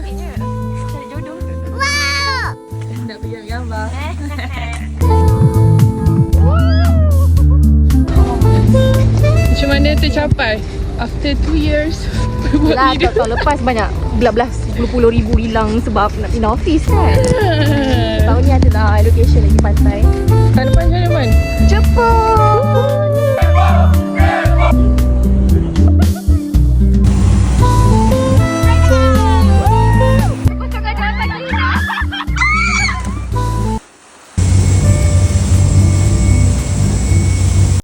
Cari jodoh. Nak pergi ambil gambar. Macam mana tercapai? After 2 years buat Lah, video. tahun lepas banyak belas-belas puluh ribu hilang sebab nak pindah office kan. Tahun ni adalah allocation lagi pantai. Tahun depan macam mana, Man? Jepun.